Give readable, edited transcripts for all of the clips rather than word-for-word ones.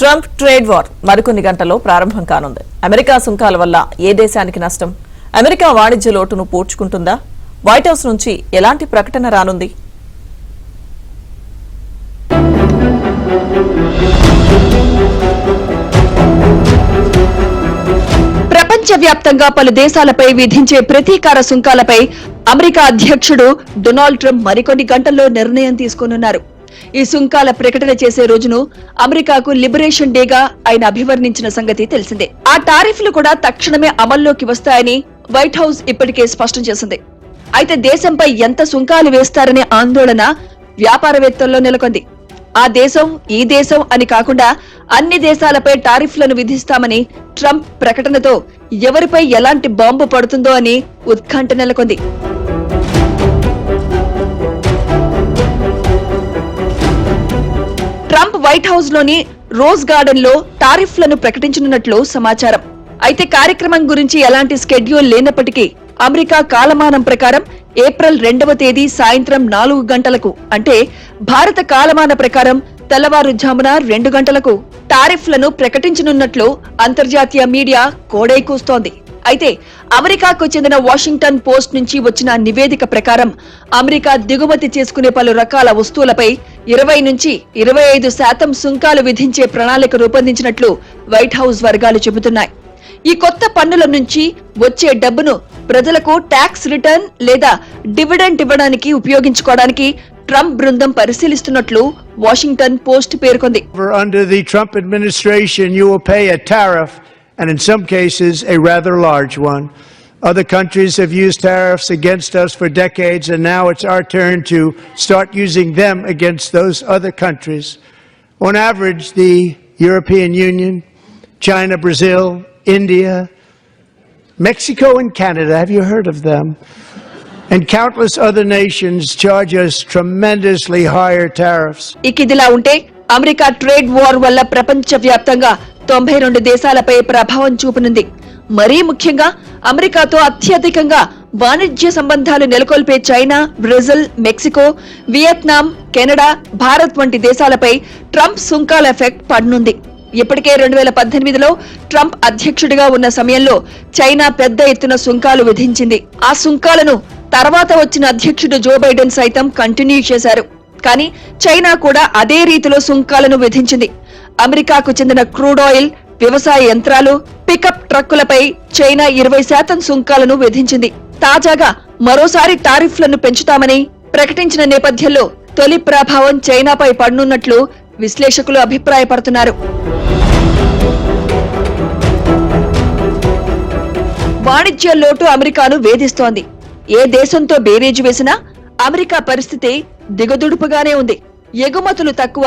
Trump trade war మరికొన్ని గంటల్లో ప్రారంభం కానుంది. అమెరికా సుంకాల వల్ల ఏ దేశానికి నష్టం? అమెరికా వాణిజ్య లోటును పూడ్చుకుంటుందా? వైట్ హౌస్ నుంచి ఎలాంటి ప్రకటన రానుంది? ప్రపంచవ్యాప్తంగా పలు దేశాలపై విధించే ప్రతీకార సుంకాలపై అమెరికా అధ్యక్షుడు డొనాల్డ్ ట్రంప్ మరికొన్ని గంటల్లో నిర్ణయం తీసుకోనున్నారు. ఈ సుంకాల ప్రకటన చేసే రోజును అమెరికాకు లిబరేషన్ డేగా ఆయన అభివర్ణించిన సంగతి తెలిసిందే. ఆ టారిఫ్లు కూడా తక్షణమే అమల్లోకి వస్తాయని వైట్ హౌస్ ఇప్పటికే స్పష్టం చేసింది. అయితే దేశంపై ఎంత సుంకాలు వేస్తారనే ఆందోళన వ్యాపారవేత్తల్లో నెలకొంది. ఆ దేశం ఈ దేశం అని కాకుండా అన్ని దేశాలపై టారిఫ్లను విధిస్తామని ట్రంప్ ప్రకటనతో ఎవరిపై ఎలాంటి బాంబు పడుతుందో అని ఉత్కంఠ నెలకొంది. ట్రంప్ వైట్ హౌస్ లోని రోజ్ గార్డెన్ లో టారిఫ్లను ప్రకటించనున్నట్లు సమాచారం. అయితే కార్యక్రమం గురించి ఎలాంటి స్కెడ్యూల్ లేనప్పటికీ అమెరికా కాలమానం ప్రకారం ఏప్రిల్ 2వ తేదీ సాయంత్రం 4 గంటలకు అంటే భారత కాలమాన ప్రకారం తెల్లవారుజామున 2 గంటలకు టారిఫ్లను ప్రకటించనున్నట్లు అంతర్జాతీయ మీడియా కోడై కూస్తోంది. అయితే అమెరికాకు చెందిన వాషింగ్టన్ పోస్ట్ నుంచి వచ్చిన నివేదిక ప్రకారం అమెరికా దిగుమతి చేసుకునే పలు రకాల వస్తువులపై 20 నుంచి 25% సుంకాలు విధించే ప్రణాళిక రూపొందించినట్లు వైట్ హౌస్ వర్గాలు చెబుతున్నాయి. ఈ కొత్త పన్నుల నుంచి వచ్చే డబ్బును ప్రజలకు ట్యాక్స్ రిటర్న్ లేదా డివిడెండ్ ఇవ్వడానికి ఉపయోగించుకోవడానికి ట్రంప్ బృందం పరిశీలిస్తున్నట్లు వాషింగ్టన్ పోస్ట్ పేర్కొంది. Under the Trump administration, you will pay a tariff, and in some cases a rather large one. Other countries have used tariffs against us for decades, and now it's our turn to start using them against those other countries. On average, the European Union, China, Brazil, India, Mexico and Canada, have you heard of them? And countless other nations charge us tremendously higher tariffs. ఇకిదిలా ఉంటే America trade war వల్ల ప్రపంచవ్యాప్తంగా 92 దేశాలపై ప్రభావం చూపనుంది. మరీ ముఖ్యంగా అమెరికాతో అత్యధికంగా వాణిజ్య సంబంధాలు నెలకొల్పే China, Brazil, Mexico, Vietnam, Canada, Bharat వంటి దేశాలపై ట్రంప్ సుంకాల ఎఫెక్ట్ పడనుంది. ఇప్పటికే 2018లో ట్రంప్ అధ్యక్షుడిగా ఉన్న సమయంలో చైనా పెద్ద ఎత్తున సుంకాలు విధించింది. ఆ సుంకాలను తర్వాత వచ్చిన అధ్యక్షుడు జో బైడెన్ సైతం కంటిన్యూ చేశారు. కానీ చైనా కూడా అదే రీతిలో సుంకాలను విధించింది. అమెరికాకు చెందిన క్రూడ్ ఆయిల్, వ్యవసాయ యంత్రాలు, పికప్ ట్రక్కులపై చైనా 20% సుంకాలను విధించింది. తాజాగా మరోసారి టారిఫ్లను పెంచుతామని ప్రకటించిన నేపథ్యంలో తొలి ప్రభావం చైనాపై పడనున్నట్లు విశ్లేషకులు అభిప్రాయపడుతున్నారు. వాణిజ్య లోటు అమెరికాను వేధిస్తోంది. ఏ దేశంతో బేరీజు వేసినా అమెరికా పరిస్థితి దిగదుడుపుగానే ఉంది. ఎగుమతులు తక్కువ,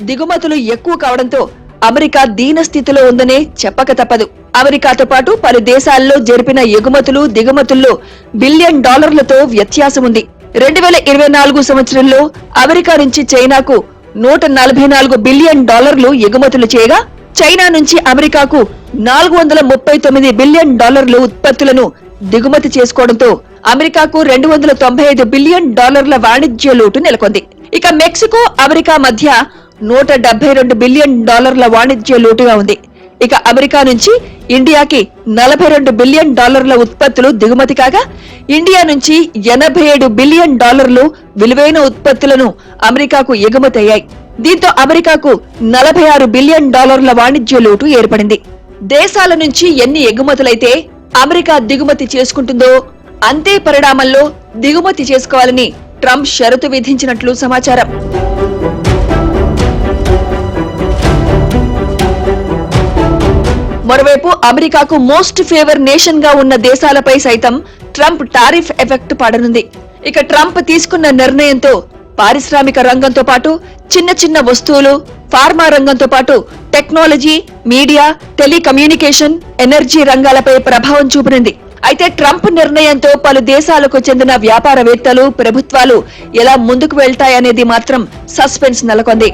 దిగుమతులు ఎక్కువ కావడంతో అమెరికా దీనస్థితిలో ఉందనే చెప్పక తప్పదు. అమెరికాతో పాటు పలు దేశాల్లో జరిపిన ఎగుమతులు, దిగుమతుల్లో $1 బిలియన్ వ్యత్యాసం ఉంది. 2024 సంవత్సరంలో అమెరికా నుంచి చైనాకు $144 బిలియన్ ఎగుమతులు చేయగా చైనా నుంచి అమెరికాకు $439 బిలియన్ ఉత్పత్తులను దిగుమతి చేసుకోవడంతో అమెరికాకు $295 బిలియన్ వాణిజ్య లోటు నెలకొంది. ఇక మెక్సికో, అమెరికా మధ్య $172 బిలియన్ వాణిజ్య లోటుగా ఉంది. ఇక అమెరికా నుంచి ఇండియాకి $42 బిలియన్ ఉత్పత్తులు దిగుమతి కాగా ఇండియా నుంచి $87 బిలియన్ విలువైన ఉత్పత్తులను అమెరికాకు ఎగుమతి అయ్యాయి. దీంతో అమెరికాకు $46 బిలియన్ వాణిజ్య లోటు ఏర్పడింది. దేశాల నుంచి ఎన్ని ఎగుమతులైతే అమెరికా దిగుమతి చేసుకుంటుందో అంతే పరిణామంలో దిగుమతి చేసుకోవాలని ట్రంప్ షరతు విధించినట్లు సమాచారం. మరోవైపు అమెరికాకు మోస్ట్ ఫేవర్ నేషన్ గా ఉన్న దేశాలపై సైతం ట్రంప్ టారిఫ్ ఎఫెక్ట్ పడనుంది. ఇక ట్రంప్ తీసుకున్న నిర్ణయంతో పారిశ్రామిక రంగంతో పాటు చిన్న చిన్న వస్తువులు, ఫార్మా రంగంతో పాటు టెక్నాలజీ, మీడియా, టెలికమ్యూనికేషన్, ఎనర్జీ రంగాలపై ప్రభావం చూపనుంది. అయితే ట్రంప్ నిర్ణయంతో పలు దేశాలకు చెందిన వ్యాపారవేత్తలు, ప్రభుత్వాలు ఎలా ముందుకు వెళ్తాయనేది మాత్రం సస్పెన్స్ నెలకొంది.